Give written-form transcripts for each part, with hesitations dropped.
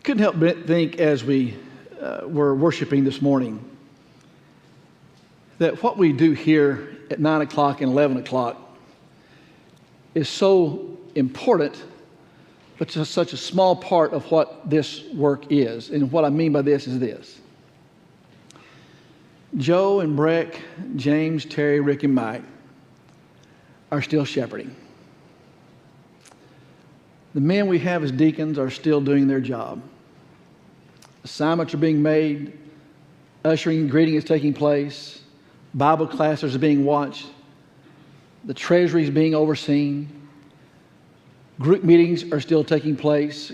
I couldn't help but think as we were worshiping this morning that what we do here at 9 o'clock and 11 o'clock is so important, but just such a small part of what this work is. And what I mean by this is this. Joe and Breck, James, Terry, Rick, and Mike are still shepherding. The men we have as deacons are still doing their job. Assignments are being made, ushering and greeting is taking place, Bible classes are being watched, the treasury is being overseen, group meetings are still taking place.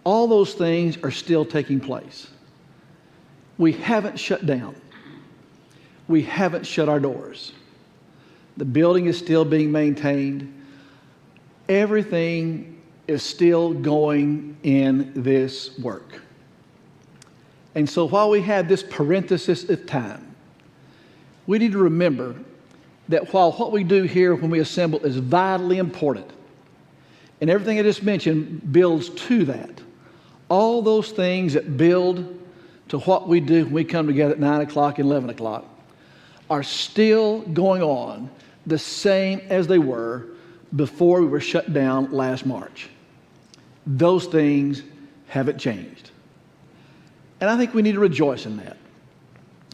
All those things are still taking place. We haven't shut down. We haven't shut our doors. The building is still being maintained. Everything is still going in this work. And so while we have this parenthesis of time, we need to remember that while what we do here when we assemble is vitally important, and everything I just mentioned builds to that, all those things that build to what we do when we come together at 9 o'clock and 11 o'clock are still going on the same as they were before we were shut down last March. Those things haven't changed. And I think we need to rejoice in that.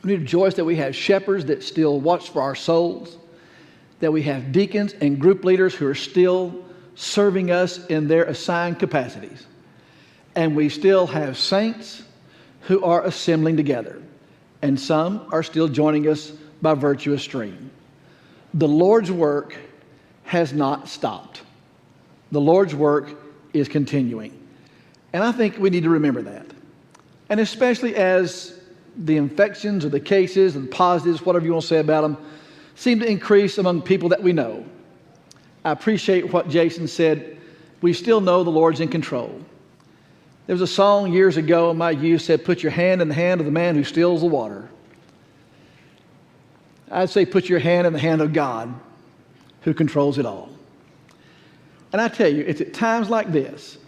We need to rejoice that we have shepherds that still watch for our souls, that we have deacons and group leaders who are still serving us in their assigned capacities. And we still have saints who are assembling together. And some are still joining us by virtue of stream. The Lord's work has not stopped. The Lord's work is continuing. And I think we need to remember that. And especially as the infections or the cases and positives, whatever you want to say about them, seem to increase among people that we know. I appreciate what Jason said. We still know the Lord's in control. There was a song years ago in my youth said, "Put your hand in the hand of the man who stills the water." I'd say put your hand in the hand of God who controls it all. And I tell you, it's at times like this,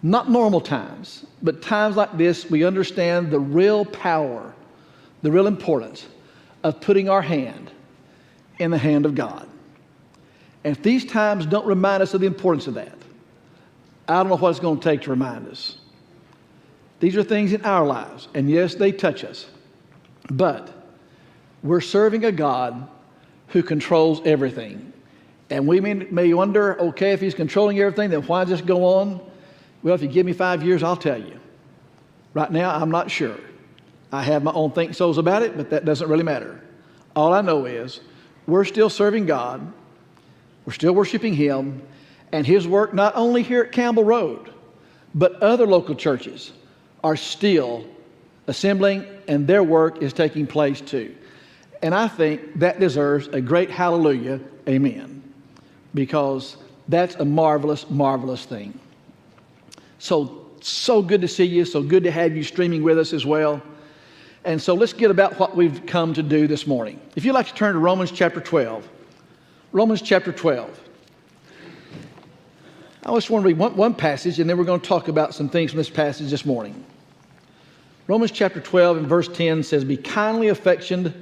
not normal times, but times like this, we understand the real power, the real importance of putting our hand in the hand of God. And if these times don't remind us of the importance of that, I don't know what it's going to take to remind us. These are things in our lives, and yes, they touch us. But we're serving a God who controls everything. And we may wonder, okay, if he's controlling everything, then why just go on? Well, if you give me 5 years, I'll tell you. Right now, I'm not sure. I have my own think-sos about it, but that doesn't really matter. All I know is we're still serving God. We're still worshiping him. And his work, not only here at Campbell Road, but other local churches are still assembling, and their work is taking place too. And I think that deserves a great hallelujah, amen, because that's a marvelous, marvelous thing. So good to see you. So good to have you streaming with us as well. And so let's get about what we've come to do this morning. If you'd like to turn to Romans chapter 12. Romans chapter 12. I just want to read one passage, and then we're going to talk about some things from this passage this morning. Romans chapter 12 and verse 10 says, "Be kindly affectioned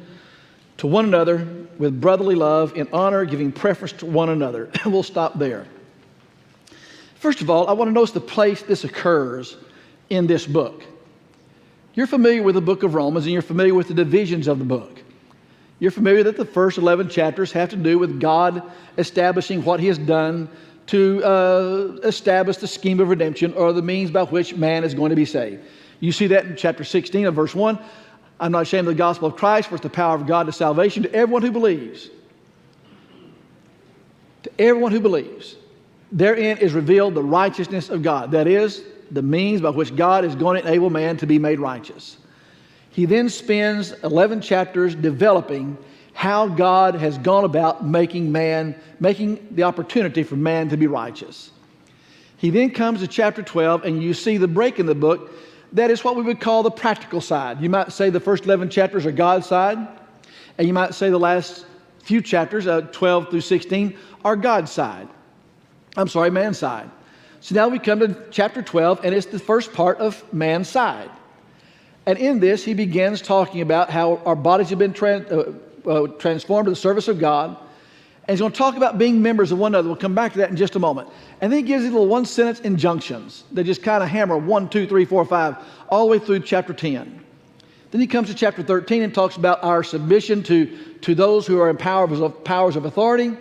to one another with brotherly love, in honor, giving preference to one another." We'll stop there. First of all, I want to notice the place this occurs in this book. You're familiar with the book of Romans, and you're familiar with the divisions of the book. You're familiar that the first 11 chapters have to do with God establishing what he has done to establish the scheme of redemption, or the means by which man is going to be saved. You see that in chapter 16 of verse 1. "I'm not ashamed of the gospel of Christ, for it's the power of God to salvation to everyone who believes." To everyone who believes. Therein is revealed the righteousness of God. That is, the means by which God is going to enable man to be made righteous. He then spends 11 chapters developing how God has gone about making the opportunity for man to be righteous. He then comes to chapter 12, and you see the break in the book. That is what we would call the practical side. You might say the first 11 chapters are God's side, and you might say the last few chapters, 12 through 16, are God's side. Man's side. So now we come to chapter 12, and it's the first part of man's side. And in this, he begins talking about how our bodies have been transformed to the service of God. And he's going to talk about being members of one another. We'll come back to that in just a moment. And then he gives these little one-sentence injunctions that just kind of hammer 1, 2, 3, 4, 5, all the way through chapter 10. Then he comes to chapter 13 and talks about our submission to those who are in powers of authority.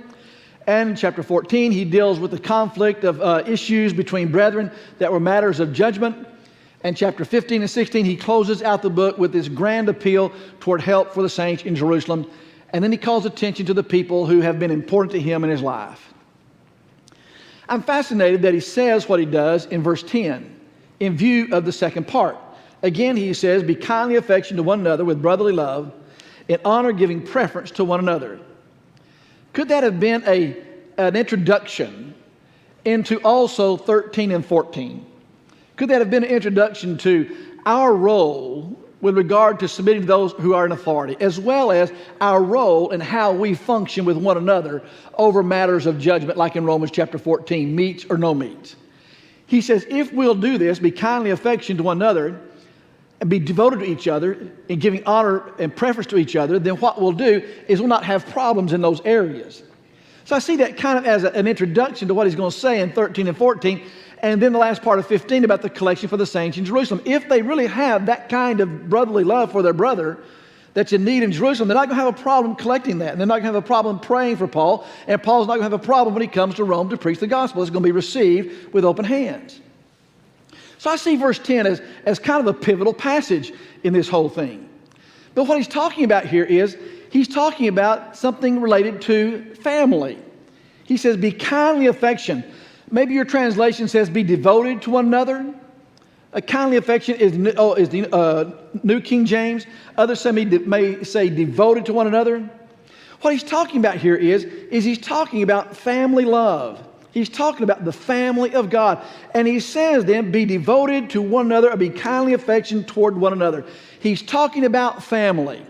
And in chapter 14, he deals with the conflict of issues between brethren that were matters of judgment. And chapter 15 and 16, he closes out the book with this grand appeal toward help for the saints in Jerusalem. And then he calls attention to the people who have been important to him in his life. I'm fascinated that he says what he does in verse 10 in view of the second part. Again, he says, be kindly affectioned to one another with brotherly love, in honor giving preference to one another. Could that have been an introduction into also 13 and 14? Could that have been an introduction to our role with regard to submitting to those who are in authority, as well as our role in how we function with one another over matters of judgment, like in Romans chapter 14, meat or no meat? He says, if we'll do this, be kindly affectioned to one another, and be devoted to each other in giving honor and preference to each other, then what we'll do is we'll not have problems in those areas. So I see that kind of as an introduction to what he's going to say in 13 and 14, and then the last part of 15 about the collection for the saints in Jerusalem. If they really have that kind of brotherly love for their brother that's in need in Jerusalem, they're not going to have a problem collecting that, and they're not going to have a problem praying for Paul, and Paul's not going to have a problem when he comes to Rome to preach the gospel. It's going to be received with open hands. So I see verse 10 as kind of a pivotal passage in this whole thing. But what he's talking about here is he's talking about something related to family. He says, be kindly affectioned. Maybe your translation says, be devoted to one another. A kindly affection is the New King James. Others may say devoted to one another. What he's talking about here is he's talking about family love. He's talking about the family of God. And he says then, be devoted to one another, or be kindly affectioned toward one another. He's talking about family.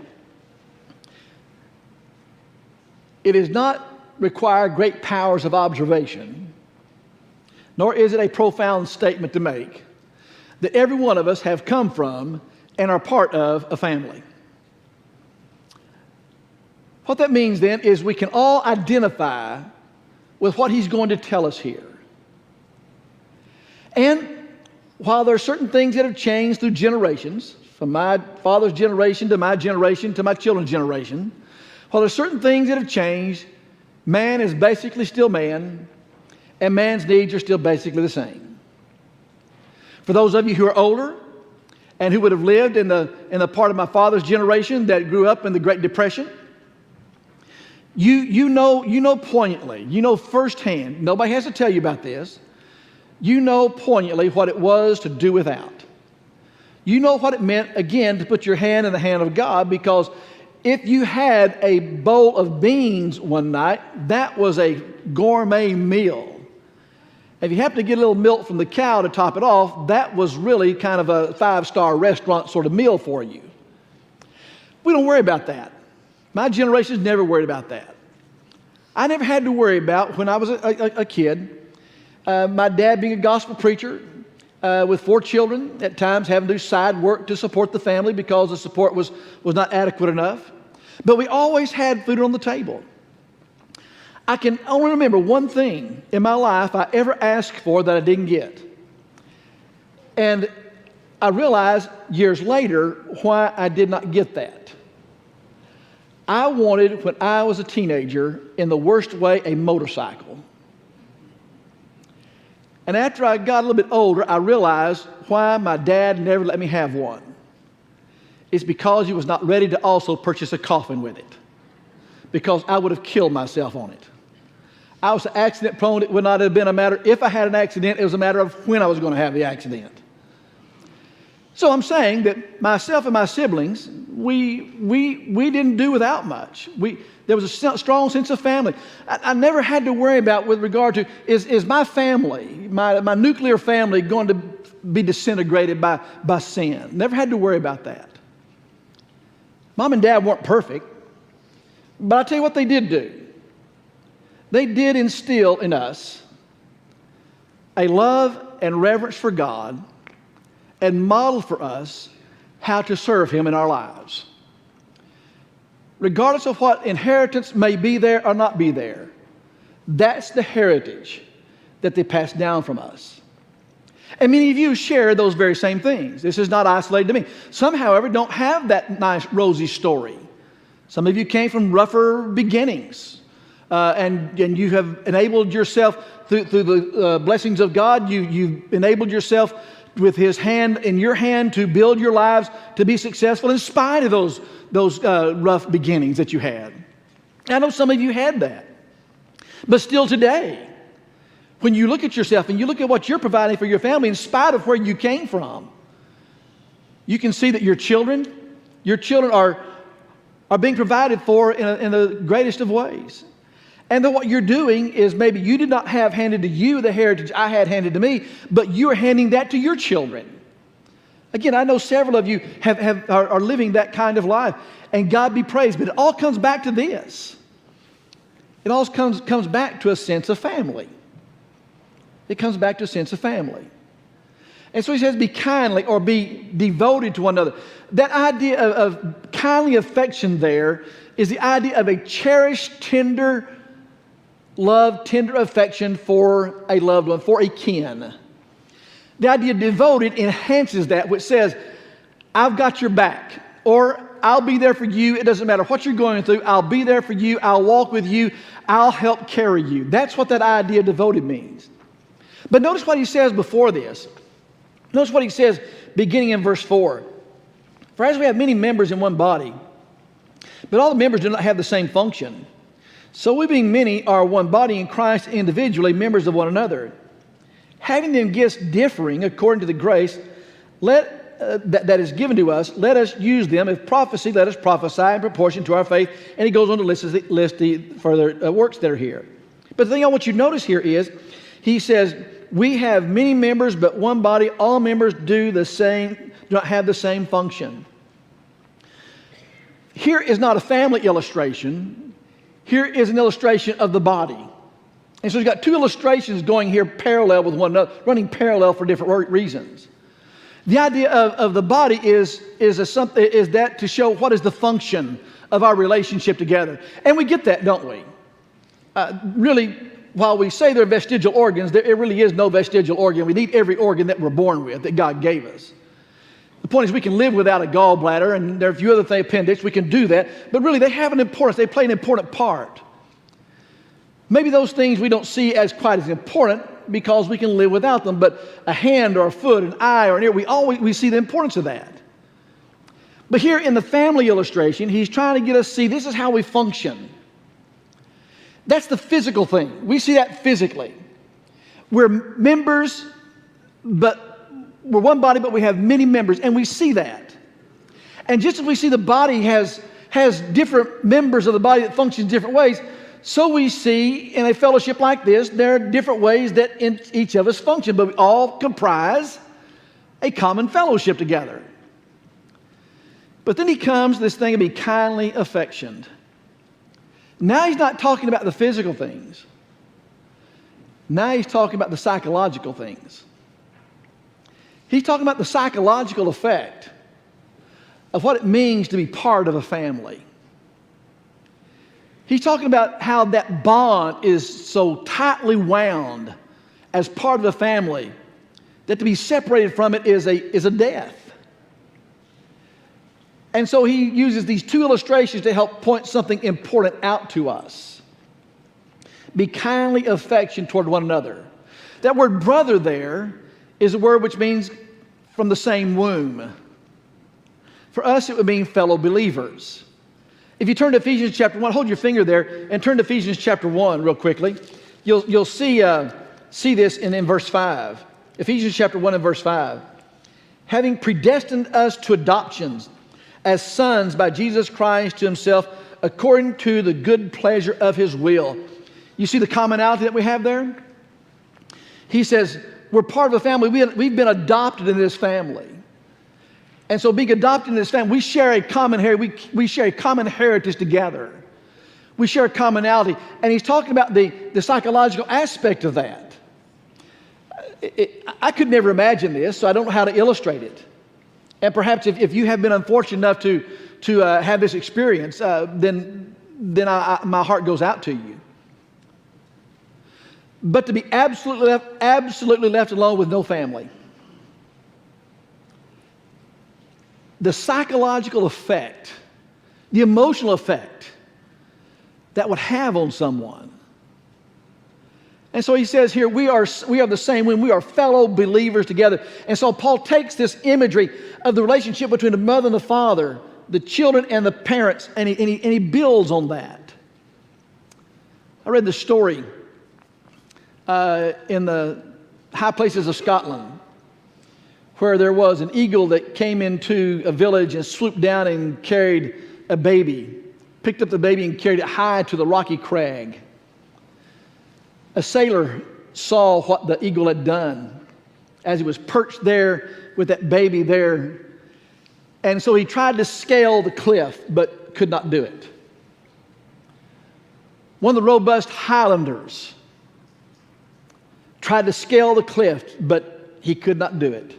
It does not require great powers of observation, nor is it a profound statement to make, that every one of us have come from and are part of a family. What that means then is we can all identify with what he's going to tell us here. And while there are certain things that have changed through generations, from my father's generation to my generation to my children's generation, while there are certain things that have changed, man is basically still man, and man's needs are still basically the same. For those of you who are older and who would have lived in the part of my father's generation that grew up in the Great Depression, you know poignantly, you know firsthand, nobody has to tell you about this, you know poignantly what it was to do without. You know what it meant, again, to put your hand in the hand of God, because if you had a bowl of beans one night, that was a gourmet meal. If you happened to get a little milk from the cow to top it off, that was really kind of a 5-star restaurant sort of meal for you. We don't worry about that. My generation's never worried about that. I never had to worry about, when I was a kid, my dad being a gospel preacher with 4 children, at times having to do side work to support the family because the support was not adequate enough. But we always had food on the table. I can only remember one thing in my life I ever asked for that I didn't get. And I realized years later why I did not get that. I wanted, when I was a teenager, in the worst way, a motorcycle. And after I got a little bit older, I realized why my dad never let me have one. It's because he was not ready to also purchase a coffin with it, because I would have killed myself on it. I was accident prone. It would not have been a matter, if I had an accident, it was a matter of when I was going to have the accident. So I'm saying that myself and my siblings, we didn't do without much. There was a strong sense of family. I never had to worry about, with regard to, is my family, my nuclear family, going to be disintegrated by sin? Never had to worry about that. Mom and Dad weren't perfect, but I'll tell you what they did do. They did instill in us a love and reverence for God and modeled for us how to serve Him in our lives. Regardless of what inheritance may be there or not be there, that's the heritage that they passed down from us. And many of you share those very same things. This is not isolated to me. Some, however, don't have that nice rosy story. Some of you came from rougher beginnings, and you have enabled yourself through the blessings of God. You've enabled yourself with His hand in your hand to build your lives to be successful in spite of those rough beginnings that you had. I know some of you had that. But still today, when you look at yourself and you look at what you're providing for your family in spite of where you came from, you can see that your children are being provided for in the greatest of ways. And then what you're doing is maybe you did not have handed to you the heritage I had handed to me, but you're handing that to your children. Again, I know several of you are living that kind of life, and God be praised, but it all comes back to this. It all comes back to a sense of family. It comes back to a sense of family. And so he says, be kindly or be devoted to one another. That idea of kindly affection there is the idea of a cherished, tender love, tender affection for a loved one, for a kin. The idea of devoted enhances that, which says, I've got your back, or I'll be there for you. It doesn't matter what you're going through. I'll be there for you. I'll walk with you. I'll help carry you. That's what that idea of devoted means. But notice what he says before this. Notice what he says beginning in verse 4. For as we have many members in one body, but all the members do not have the same function, so we being many are one body in Christ, individually members of one another. Having then gifts differing according to the grace that is given to us, let us use them. If prophecy, let us prophesy in proportion to our faith. And he goes on to list the further works that are here. But the thing I want you to notice here is, he says, we have many members, but one body. All members do not have the same function. Here is not a family illustration. Here is an illustration of the body. And so he's got two illustrations going here parallel with one another, running parallel for different reasons. The idea of the body is that to show what is the function of our relationship together. And we get that, don't we? Really, while we say they're vestigial organs, there really is no vestigial organ. We need every organ that we're born with, that God gave us. The point is we can live without a gallbladder, and there are a few other things, appendix, we can do that. But really, they have an importance. They play an important part. Maybe those things we don't see as quite as important because we can live without them, but a hand or a foot, an eye or an ear, we see the importance of that. But here in the family illustration, he's trying to get us to see this is how we function. That's the physical thing. We see that physically. We're members, but we're one body, but we have many members, and we see that. And just as we see the body has different members of the body that function different ways, so we see in a fellowship like this, there are different ways that each of us function, but we all comprise a common fellowship together. But then he comes to this thing of be kindly affectioned. Now he's not talking about the physical things. Now he's talking about the psychological things. He's talking about the psychological effect of what it means to be part of a family. He's talking about how that bond is so tightly wound as part of the family that to be separated from it is a death. And so he uses these two illustrations to help point something important out to us. Be kindly affectioned toward one another. That word brother there is a word which means from the same womb. For us, it would mean fellow believers. If you turn to Ephesians chapter 1, hold your finger there and turn to Ephesians chapter 1 real quickly. You'll see this in verse 5. Ephesians chapter 1 and verse 5. Having predestined us to adoptions as sons by Jesus Christ to himself, according to the good pleasure of his will. You see the commonality that we have there? He says, we're part of a family. We've been adopted in this family. And so being adopted in this family, we share a common heritage. We share a common heritage together. We share a commonality. And he's talking about the psychological aspect of that. I could never imagine this, so I don't know how to illustrate it. And perhaps if you have been unfortunate enough to have this experience, then my heart goes out to you. But to be absolutely left alone with no family, the psychological effect, the emotional effect that would have on someone. And so he says here, we are the same when we are fellow believers together. And so Paul takes this imagery of the relationship between the mother and the father, the children and the parents, and he builds on that. I read the story in the high places of Scotland, where there was an eagle that came into a village and swooped down and carried a baby, picked up the baby and carried it high to the rocky crag. A sailor saw what the eagle had done as he was perched there with that baby there. And so he tried to scale the cliff, but could not do it. One of the robust Highlanders tried to scale the cliff, but he could not do it.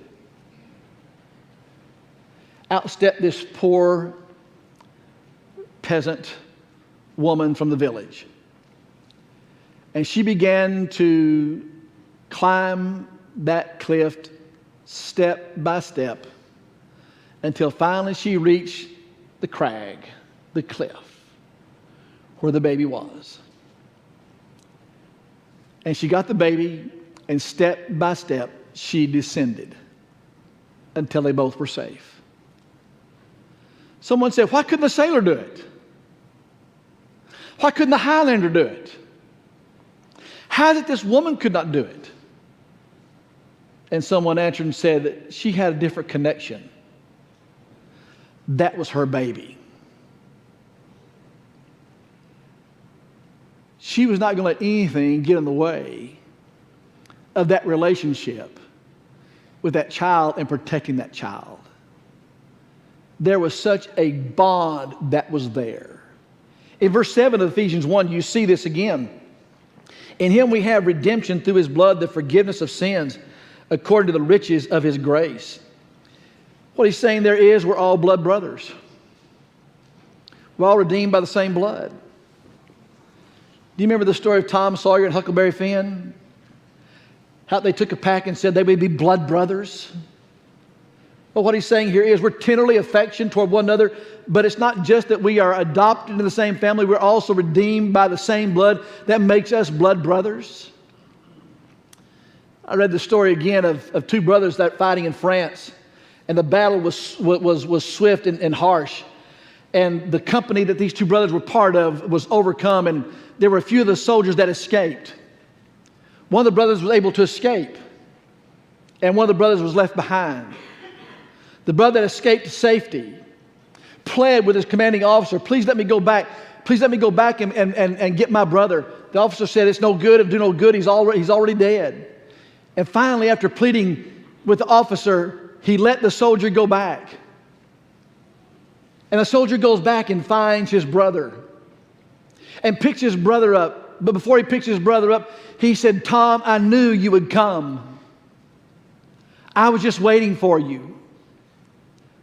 Out stepped this poor peasant woman from the village. And she began to climb that cliff step by step until finally she reached the crag, the cliff, where the baby was. And she got the baby, and step by step she descended until they both were safe. Someone said, why couldn't the sailor do it? Why couldn't the Highlander do it? How is it this woman could not do it? And someone answered and said that she had a different connection. That was her baby. She was not going to let anything get in the way of that relationship with that child and protecting that child. There was such a bond that was there. In verse 7 of Ephesians 1, you see this again. In him we have redemption through his blood, the forgiveness of sins, according to the riches of his grace. What he's saying there is we're all blood brothers. We're all redeemed by the same blood. Do you remember the story of Tom Sawyer and Huckleberry Finn? How they took a pact and said they would be blood brothers? Well, what he's saying here is we're tenderly affectionate toward one another, but it's not just that we are adopted into the same family, we're also redeemed by the same blood that makes us blood brothers. I read the story again of two brothers that fighting in France, and the battle was swift and harsh. And the company that these two brothers were part of was overcome, and there were a few of the soldiers that escaped. One of the brothers was able to escape, and one of the brothers was left behind. The brother that escaped to safety pled with his commanding officer, please let me go back. Please let me go back and get my brother. The officer said, it's no good, it'll do no good, he's already dead. And finally, after pleading with the officer, he let the soldier go back. And the soldier goes back and finds his brother and picks his brother up. But before he picks his brother up, he said, Tom, I knew you would come. I was just waiting for you.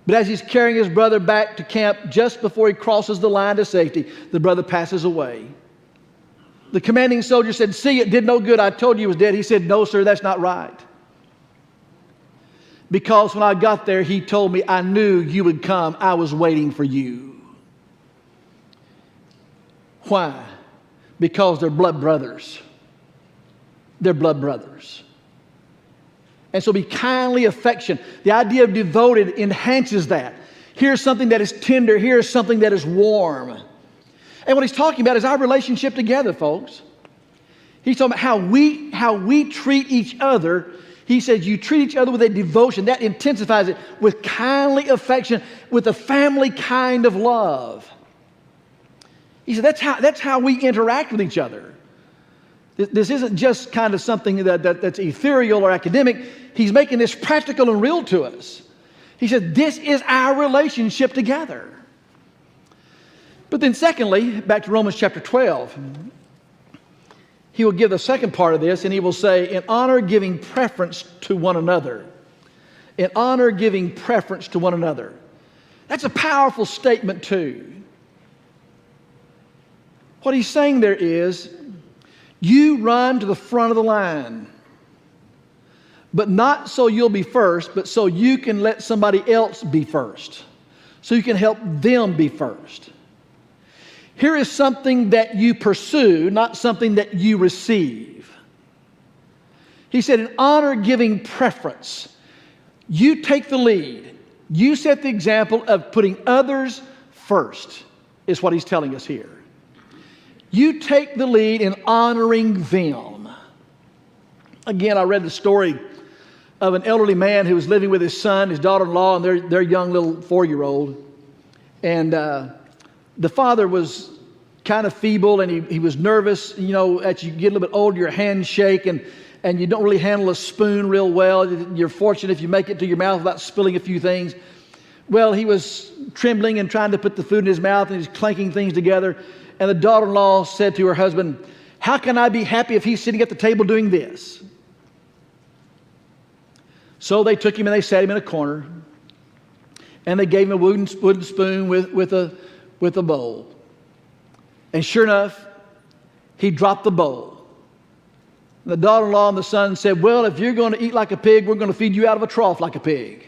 But as he's carrying his brother back to camp, just before he crosses the line to safety, the brother passes away. The commanding soldier said, see, it did no good. I told you he was dead. He said, no, sir, that's not right. Because when I got there, he told me, I knew you would come. I was waiting for you. Why? Because they're blood brothers. They're blood brothers. And so be kindly affectionate. The idea of devoted enhances that. Here's something that is tender. Here's something that is warm. And what he's talking about is our relationship together, folks. He's talking about how we treat each other. He says you treat each other with a devotion. That intensifies it with kindly affection, with a family kind of love. He said that's how we interact with each other. This isn't just kind of something that's ethereal or academic. He's making this practical and real to us. He said, this is our relationship together. But then secondly, back to Romans chapter 12, he will give the second part of this, and he will say, in honor giving preference to one another. In honor giving preference to one another. That's a powerful statement too. What he's saying there is, you run to the front of the line. But not so you'll be first, but so you can let somebody else be first. So you can help them be first. Here is something that you pursue, not something that you receive. He said, in honor giving preference, you take the lead. You set the example of putting others first, is what he's telling us here. You take the lead in honoring them. Again, I read the story of an elderly man who was living with his son, his daughter-in-law, and their young little 4-year-old. And the father was kind of feeble, and he was nervous. You know, as you get a little bit older, your hands shake, and you don't really handle a spoon real well. You're fortunate if you make it to your mouth without spilling a few things. Well, he was trembling and trying to put the food in his mouth, and he's clanking things together. And the daughter-in-law said to her husband, how can I be happy if he's sitting at the table doing this? So they took him and they sat him in a corner, and they gave him a wooden spoon with a bowl. And sure enough, he dropped the bowl. The daughter-in-law and the son said, well, if you're going to eat like a pig, we're going to feed you out of a trough like a pig.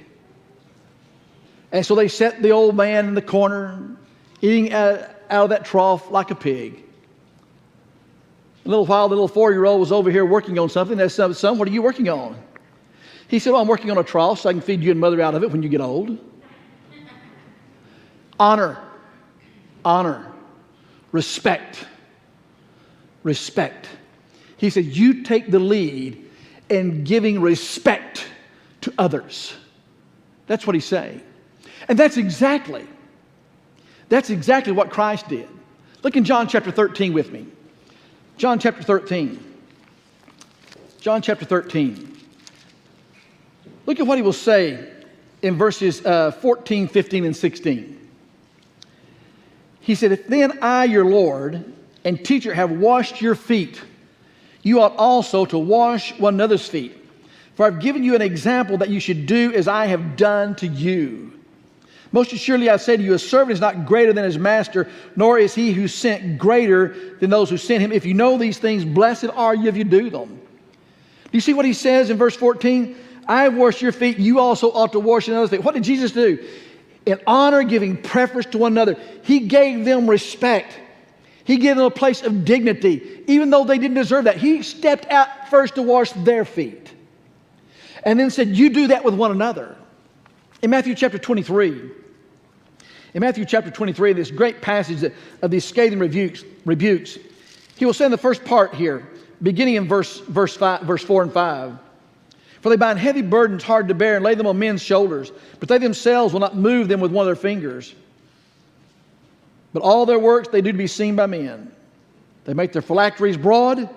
And so they set the old man in the corner, eating out of that trough like a pig. A little while, the little 4-year-old was over here working on something. They said, son, what are you working on? He said, well, I'm working on a trough so I can feed you and mother out of it when you get old. Honor. Honor. Respect. Respect. He said, you take the lead in giving respect to others. That's what he's saying. And that's exactly what Christ did. Look in John chapter 13 with me. John chapter 13. John chapter 13. Look at what he will say in verses 14, 15, and 16. He said, if then I, your Lord and teacher, have washed your feet, you ought also to wash one another's feet. For I've given you an example that you should do as I have done to you. Most assuredly I say to you, a servant is not greater than his master, nor is he who sent greater than those who sent him. If you know these things, blessed are you if you do them. Do you see what he says in verse 14? I have washed your feet, you also ought to wash another's feet. What did Jesus do? In honor, giving preference to one another. He gave them respect. He gave them a place of dignity, even though they didn't deserve that. He stepped out first to wash their feet. And then said, you do that with one another. In Matthew chapter 23, this great passage of these scathing rebukes, he will say in the first part here, beginning in verse 4 and 5, for they bind heavy burdens hard to bear and lay them on men's shoulders, but they themselves will not move them with one of their fingers. But all their works they do to be seen by men. They make their phylacteries broad,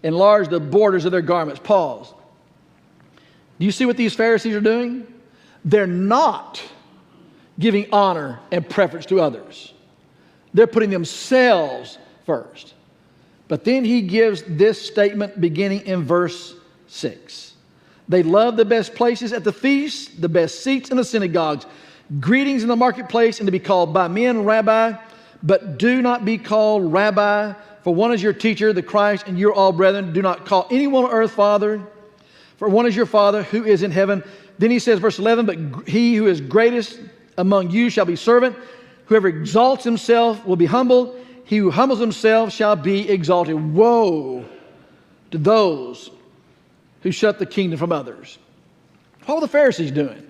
enlarge the borders of their garments. Pause. Do you see what these Pharisees are doing? They're not giving honor and preference to others. They're putting themselves first. But then he gives this statement beginning in verse 6. They love the best places at the feasts, the best seats in the synagogues, greetings in the marketplace, and to be called by men rabbi. But do not be called rabbi, for one is your teacher, the Christ, and you're all brethren. Do not call anyone on earth father, for one is your Father who is in heaven. Then he says, verse 11, but he who is greatest among you shall be servant. Whoever exalts himself will be humbled. He who humbles himself shall be exalted. Woe to those who shut the kingdom from others. What were the Pharisees doing?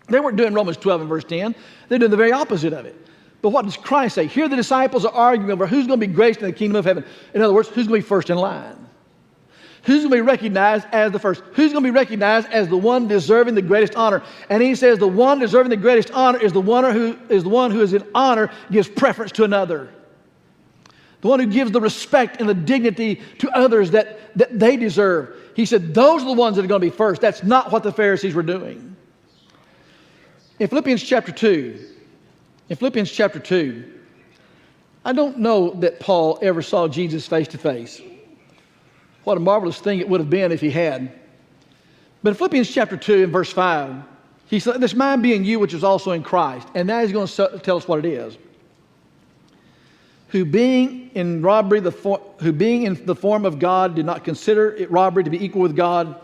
They weren't doing Romans 12 and verse 10. They're doing the very opposite of it. But what does Christ say? Here the disciples are arguing over who's going to be greatest in the kingdom of heaven. In other words, who's going to be first in line? Who's going to be recognized as the first? Who's going to be recognized as the one deserving the greatest honor? And he says the one deserving the greatest honor is the one who is in honor, gives preference to another. The one who gives the respect and the dignity to others that they deserve. He said those are the ones that are going to be first. That's not what the Pharisees were doing. In Philippians chapter 2, I don't know that Paul ever saw Jesus face to face. What a marvelous thing it would have been if he had. But in Philippians chapter 2 and verse 5, he said, "This mind be in you, which is also in Christ." And now he's going to tell us what it is. Who being in the form of God did not consider it robbery to be equal with God,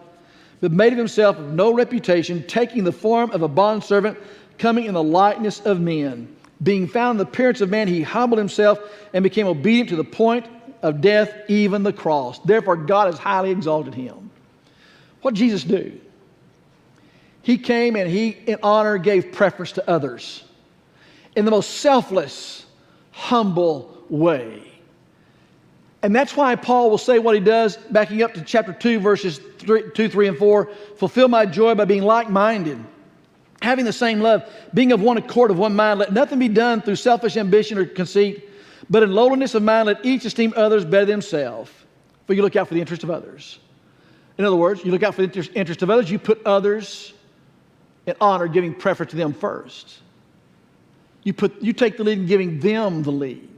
but made of himself of no reputation, taking the form of a bondservant, coming in the likeness of men. Being found in the appearance of man, he humbled himself and became obedient to the point of death, even the cross. Therefore, God has highly exalted him. What did Jesus do? He came and he, in honor, gave preference to others in the most selfless, humble way. And that's why Paul will say what he does, backing up to chapter 2, verses 2, 3, and 4. "Fulfill my joy by being like-minded, having the same love, being of one accord, of one mind. Let nothing be done through selfish ambition or conceit, but in lowliness of mind let each esteem others better than himself." For you look out for the interest of others. In other words, you look out for the interest of others, you put others in honor, giving preference to them first. You take the lead in giving them the lead.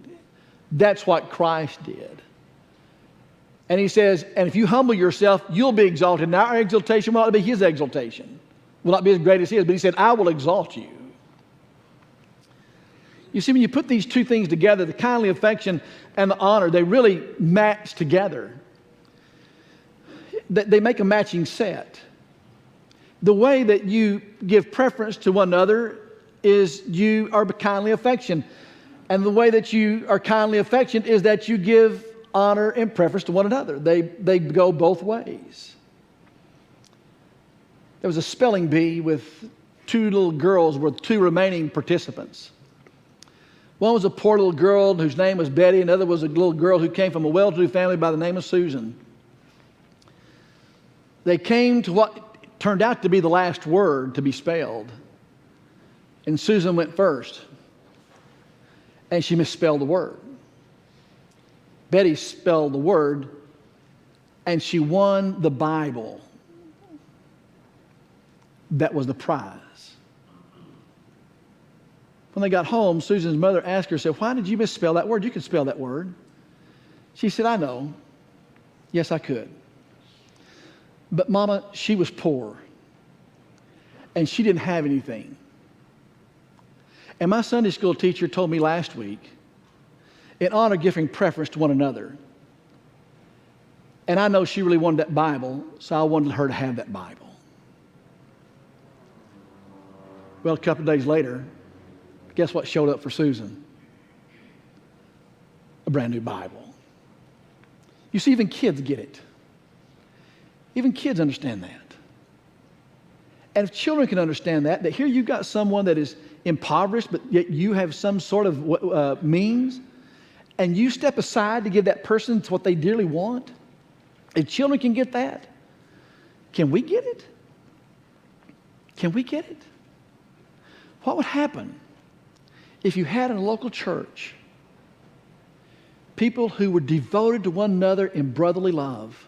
That's what Christ did. And he says, and if you humble yourself, you'll be exalted. Now our exaltation will not be his exaltation. Will not be as great as his. But he said, I will exalt you. You see, when you put these two things together, the kindly affection and the honor, they really match together. They make a matching set. The way that you give preference to one another is you are kindly affection. And the way that you are kindly affectioned is that you give honor and preference to one another. They go both ways. There was a spelling bee with two little girls with two remaining participants. One was a poor little girl whose name was Betty. Another was a little girl who came from a well-to-do family by the name of Susan. They came to what turned out to be the last word to be spelled. And Susan went first. And she misspelled the word. Betty spelled the word, and she won the Bible. That was the prize. When they got home, Susan's mother asked her, said, "Why did you misspell that word? You could spell that word." She said, "I know. Yes, I could. But Mama, she was poor, and she didn't have anything. And my Sunday school teacher told me last week, in honor of giving preference to one another, and I know she really wanted that Bible, so I wanted her to have that Bible." Well, a couple of days later, guess what showed up for Susan? A brand new Bible. You see, even kids get it. Even kids understand that. And if children can understand that here you've got someone that is impoverished, but yet you have some sort of means, and you step aside to give that person what they dearly want. If children can get that, can we get it? Can we get it? What would happen if you had in a local church people who were devoted to one another in brotherly love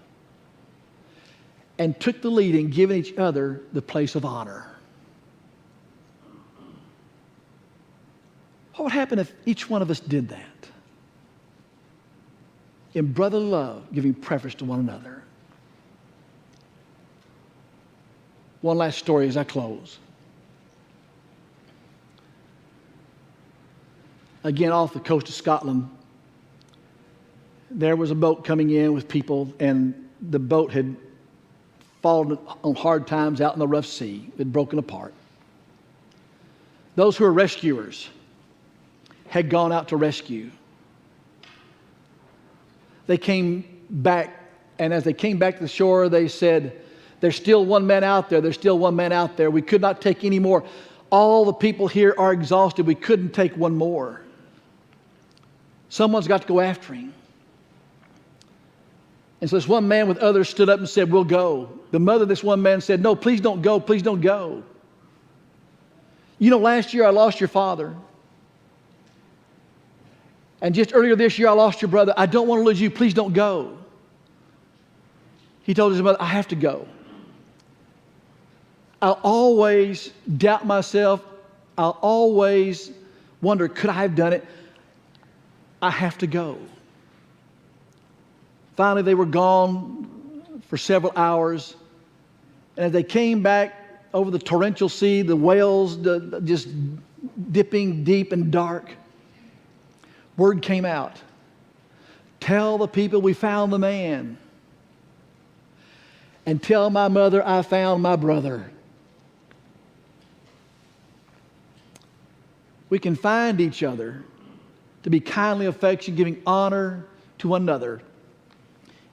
and took the lead in giving each other the place of honor? What would happen if each one of us did that? In brotherly love, giving preference to one another. One last story as I close. Again, off the coast of Scotland, there was a boat coming in with people, and the boat had fallen on hard times out in the rough sea. It had broken apart. Those who were rescuers had gone out to rescue. They came back, and as they came back to the shore, they said, "There's still one man out there. There's still one man out there. We could not take any more. All the people here are exhausted. We couldn't take one more. Someone's got to go after him." And so this one man with others stood up and said, "We'll go." The mother of this one man said, "No, please don't go. Please don't go. You know, last year I lost your father. And just earlier this year I lost your brother. I don't want to lose you. Please don't go." He told his mother, "I have to go. I'll always doubt myself. I'll always wonder, could I have done it? I have to go." Finally, they were gone. for several hours. And as they came back over the torrential sea, the whales just dipping deep and dark, word came out. Tell the people we found the man. And tell my mother I found my brother. We can find each other to be kindly affectionate, giving honor to one another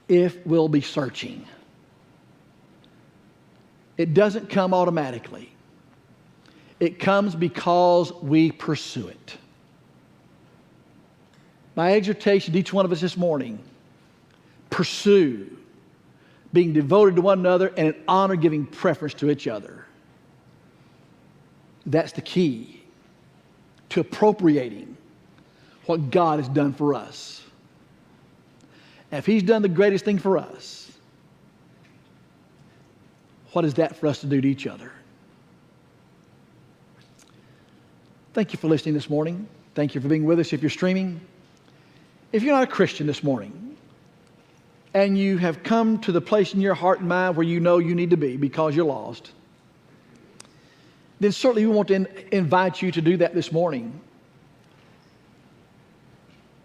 if we'll be searching. It doesn't come automatically. It comes because we pursue it. My exhortation to each one of us this morning, pursue being devoted to one another and in honor giving preference to each other. That's the key to appropriating what God has done for us. And if He's done the greatest thing for us, what is that for us to do to each other? Thank you for listening this morning. Thank you for being with us if you're streaming. If you're not a Christian this morning, and you have come to the place in your heart and mind where you know you need to be because you're lost, then certainly we want to invite you to do that this morning.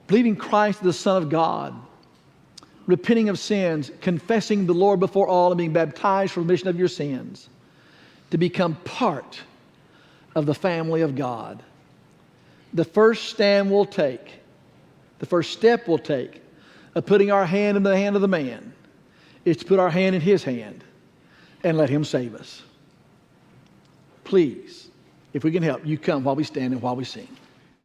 Believing Christ is the Son of God, repenting of sins, confessing the Lord before all, and being baptized for remission of your sins, to become part of the family of God. The first stand we'll take, the first step we'll take of putting our hand in the hand of the man is to put our hand in His hand and let Him save us. Please, if we can help, you come while we stand and while we sing.